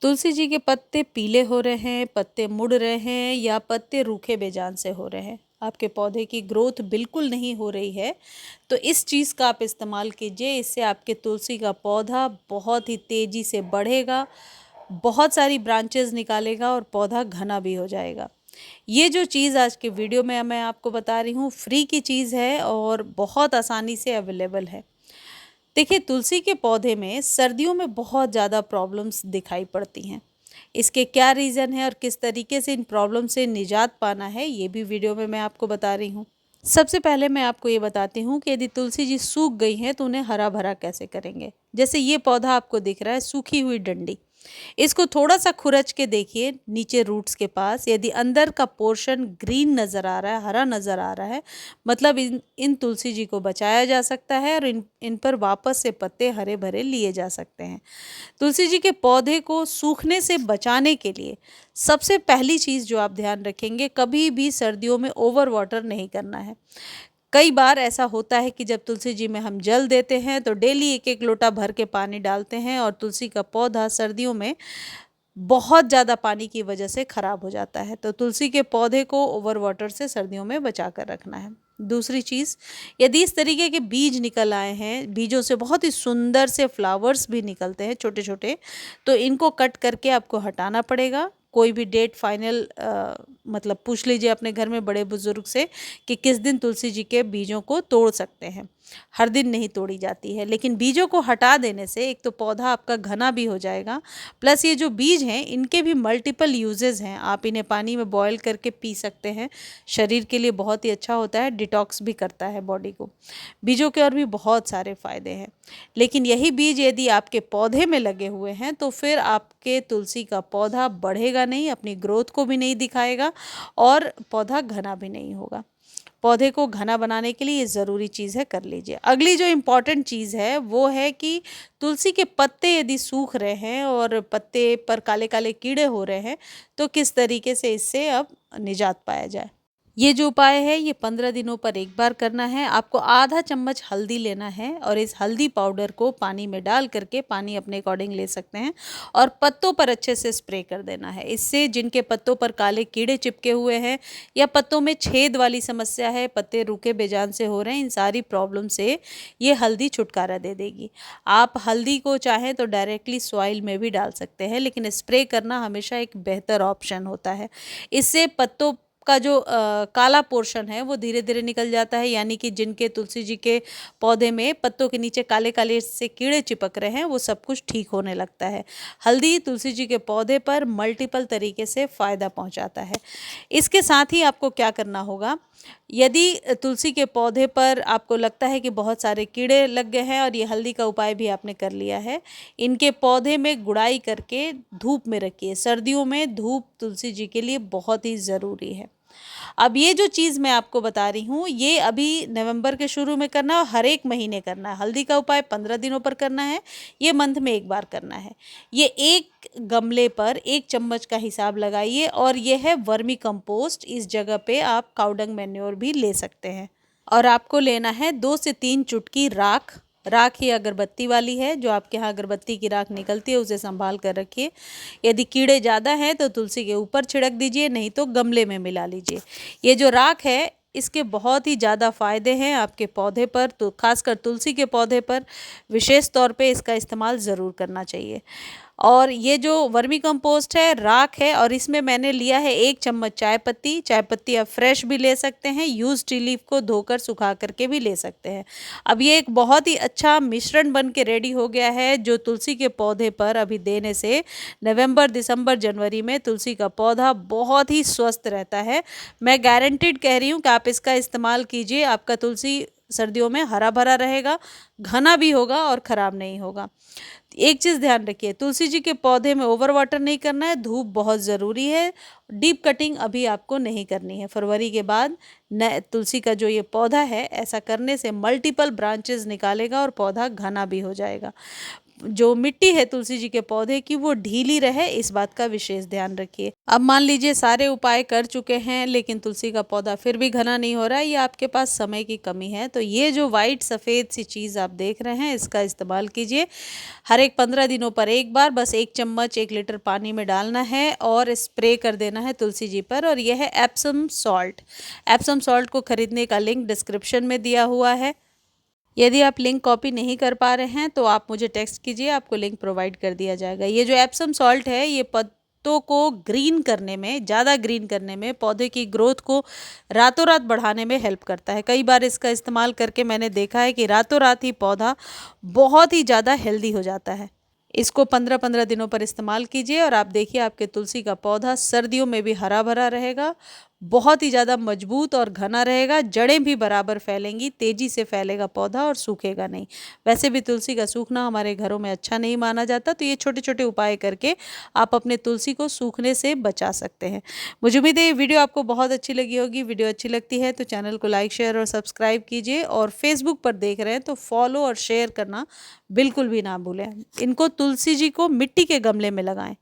तुलसी जी के पत्ते पीले हो रहे हैं, पत्ते मुड़ रहे हैं या पत्ते रूखे बेजान से हो रहे हैं, आपके पौधे की ग्रोथ बिल्कुल नहीं हो रही है, तो इस चीज़ का आप इस्तेमाल कीजिए। इससे आपके तुलसी का पौधा बहुत ही तेज़ी से बढ़ेगा, बहुत सारी ब्रांचेस निकालेगा और पौधा घना भी हो जाएगा। ये जो चीज़ आज के वीडियो में मैं आपको बता रही हूँ, फ्री की चीज़ है और बहुत आसानी से अवेलेबल है। देखिए, तुलसी के पौधे में सर्दियों में बहुत ज़्यादा प्रॉब्लम्स दिखाई पड़ती हैं। इसके क्या रीज़न है और किस तरीके से इन प्रॉब्लम से निजात पाना है, ये भी वीडियो में मैं आपको बता रही हूँ। सबसे पहले मैं आपको ये बताती हूँ कि यदि तुलसी जी सूख गई हैं तो उन्हें हरा भरा कैसे करेंगे। जैसे ये पौधा आपको दिख रहा है, सूखी हुई डंडी, इसको थोड़ा सा खुरच के देखिए नीचे रूट्स के पास। यदि अंदर का पोर्शन ग्रीन नज़र आ रहा है, हरा नज़र आ रहा है, मतलब इन इन तुलसी जी को बचाया जा सकता है और इन इन पर वापस से पत्ते हरे भरे लिए जा सकते हैं। तुलसी जी के पौधे को सूखने से बचाने के लिए सबसे पहली चीज़ जो आप ध्यान रखेंगे, कभी भी सर्दियों में ओवर वाटर नहीं करना है। कई बार ऐसा होता है कि जब तुलसी जी में हम जल देते हैं तो डेली एक एक लोटा भर के पानी डालते हैं और तुलसी का पौधा सर्दियों में बहुत ज़्यादा पानी की वजह से ख़राब हो जाता है। तो तुलसी के पौधे को ओवर वाटर से सर्दियों में बचा कर रखना है। दूसरी चीज़, यदि इस तरीके के बीज निकल आए हैं, बीजों से बहुत ही सुंदर से फ्लावर्स भी निकलते हैं छोटे छोटे, तो इनको कट करके आपको हटाना पड़ेगा। कोई भी डेट फाइनल मतलब पूछ लीजिए अपने घर में बड़े बुजुर्ग से कि किस दिन तुलसी जी के बीजों को तोड़ सकते हैं। हर दिन नहीं तोड़ी जाती है, लेकिन बीजों को हटा देने से एक तो पौधा आपका घना भी हो जाएगा, प्लस ये जो बीज हैं इनके भी मल्टीपल यूजेस हैं। आप इन्हें पानी में बॉयल करके पी सकते हैं, शरीर के लिए बहुत ही अच्छा होता है, डिटॉक्स भी करता है बॉडी को। बीजों के और भी बहुत सारे फायदे हैं। लेकिन यही बीज यदि आपके पौधे में लगे हुए हैं तो फिर आपके तुलसी का पौधा बढ़ेगा नहीं, अपनी ग्रोथ को भी नहीं दिखाएगा और पौधा घना भी नहीं होगा। पौधे को घना बनाने के लिए ये ज़रूरी चीज़ है, कर लीजिए। अगली जो इम्पॉर्टेंट चीज़ है वो है कि तुलसी के पत्ते यदि सूख रहे हैं और पत्ते पर काले काले कीड़े हो रहे हैं, तो किस तरीके से इससे अब निजात पाया जाए। ये जो उपाय है ये 15 दिनों पर एक बार करना है। आपको आधा चम्मच हल्दी लेना है और इस हल्दी पाउडर को पानी में डाल करके, पानी अपने अकॉर्डिंग ले सकते हैं, और पत्तों पर अच्छे से स्प्रे कर देना है। इससे जिनके पत्तों पर काले कीड़े चिपके हुए हैं या पत्तों में छेद वाली समस्या है, पत्ते रूखे बेजान से हो रहे हैं, इन सारी प्रॉब्लम से ये हल्दी छुटकारा दे देगी। आप हल्दी को चाहें तो डायरेक्टली सॉइल में भी डाल सकते हैं, लेकिन स्प्रे करना हमेशा एक बेहतर ऑप्शन होता है। इससे पत्तों का जो काला पोर्शन है वो धीरे धीरे निकल जाता है, यानी कि जिनके तुलसी जी के पौधे में पत्तों के नीचे काले काले से कीड़े चिपक रहे हैं वो सब कुछ ठीक होने लगता है। हल्दी तुलसी जी के पौधे पर मल्टीपल तरीके से फ़ायदा पहुंचाता है। इसके साथ ही आपको क्या करना होगा, यदि तुलसी के पौधे पर आपको लगता है कि बहुत सारे कीड़े लग गए हैं और ये हल्दी का उपाय भी आपने कर लिया है, इनके पौधे में गुड़ाई करके धूप में रखिए। सर्दियों में धूप तुलसी जी के लिए बहुत ही ज़रूरी है। अब ये जो चीज़ मैं आपको बता रही हूँ ये अभी नवंबर के शुरू में करना है और हर एक महीने करना है। हल्दी का उपाय 15 दिनों पर करना है, ये मंथ में एक बार करना है। ये एक गमले पर 1 चम्मच का हिसाब लगाइए और ये है वर्मी कंपोस्ट। इस जगह पे आप काउडंग मैन्योर भी ले सकते हैं। और आपको लेना है 2 से 3 चुटकी राख। राख ही अगरबत्ती वाली है, जो आपके यहाँ अगरबत्ती की राख निकलती है उसे संभाल कर रखिए। यदि कीड़े ज़्यादा हैं तो तुलसी के ऊपर छिड़क दीजिए, नहीं तो गमले में मिला लीजिए। ये जो राख है इसके बहुत ही ज़्यादा फ़ायदे हैं आपके पौधे पर, तो खासकर तुलसी के पौधे पर विशेष तौर पे इसका इस्तेमाल ज़रूर करना चाहिए। और ये जो वर्मी कंपोस्ट है, राख है, और इसमें मैंने लिया है 1 चम्मच चाय पत्ती। चाय पत्ती आप फ्रेश भी ले सकते हैं, यूज़ टी लीफ को धोकर सुखा करके भी ले सकते हैं। अब ये एक बहुत ही अच्छा मिश्रण बन के रेडी हो गया है, जो तुलसी के पौधे पर अभी देने से नवंबर, दिसंबर, जनवरी में तुलसी का पौधा बहुत ही स्वस्थ रहता है। मैं गारंटीड कह रही हूँ कि आप इसका इस्तेमाल कीजिए, आपका तुलसी सर्दियों में हरा भरा रहेगा, घना भी होगा और ख़राब नहीं होगा। एक चीज़ ध्यान रखिए, तुलसी जी के पौधे में ओवर वाटर नहीं करना है, धूप बहुत ज़रूरी है। डीप कटिंग अभी आपको नहीं करनी है। फरवरी के बाद न तुलसी का जो ये पौधा है, ऐसा करने से मल्टीपल ब्रांचेस निकालेगा और पौधा घना भी हो जाएगा। जो मिट्टी है तुलसी जी के पौधे की वो ढीली रहे, इस बात का विशेष ध्यान रखिए। अब मान लीजिए सारे उपाय कर चुके हैं लेकिन तुलसी का पौधा फिर भी घना नहीं हो रहा है, या आपके पास समय की कमी है, तो ये जो वाइट सफ़ेद सी चीज़ आप देख रहे हैं इसका इस्तेमाल कीजिए। हर एक 15 दिनों पर एक बार बस 1 चम्मच 1 लीटर पानी में डालना है और स्प्रे कर देना है तुलसी जी पर। और यह है एप्सम सॉल्ट। एप्सम सॉल्ट को खरीदने का लिंक डिस्क्रिप्शन में दिया हुआ है। यदि आप लिंक कॉपी नहीं कर पा रहे हैं तो आप मुझे टेक्स्ट कीजिए, आपको लिंक प्रोवाइड कर दिया जाएगा। ये जो एप्सम सॉल्ट है ये पत्तों को ग्रीन करने में, ज़्यादा ग्रीन करने में, पौधे की ग्रोथ को रातों रात बढ़ाने में हेल्प करता है। कई बार इसका इस्तेमाल करके मैंने देखा है कि रातों रात ही पौधा बहुत ही ज़्यादा हेल्दी हो जाता है। इसको 15-15 दिनों पर इस्तेमाल कीजिए और आप देखिए आपके तुलसी का पौधा सर्दियों में भी हरा भरा रहेगा, बहुत ही ज़्यादा मजबूत और घना रहेगा, जड़ें भी बराबर फैलेंगी, तेज़ी से फैलेगा पौधा और सूखेगा नहीं। वैसे भी तुलसी का सूखना हमारे घरों में अच्छा नहीं माना जाता, तो ये छोटे छोटे उपाय करके आप अपने तुलसी को सूखने से बचा सकते हैं। मुझे उम्मीद है ये वीडियो आपको बहुत अच्छी लगी होगी। वीडियो अच्छी लगती है तो चैनल को लाइक, शेयर और सब्सक्राइब कीजिए, और फेसबुक पर देख रहे हैं तो फॉलो और शेयर करना बिल्कुल भी ना भूलें। इनको तुलसी जी को मिट्टी के गमले में लगाएं।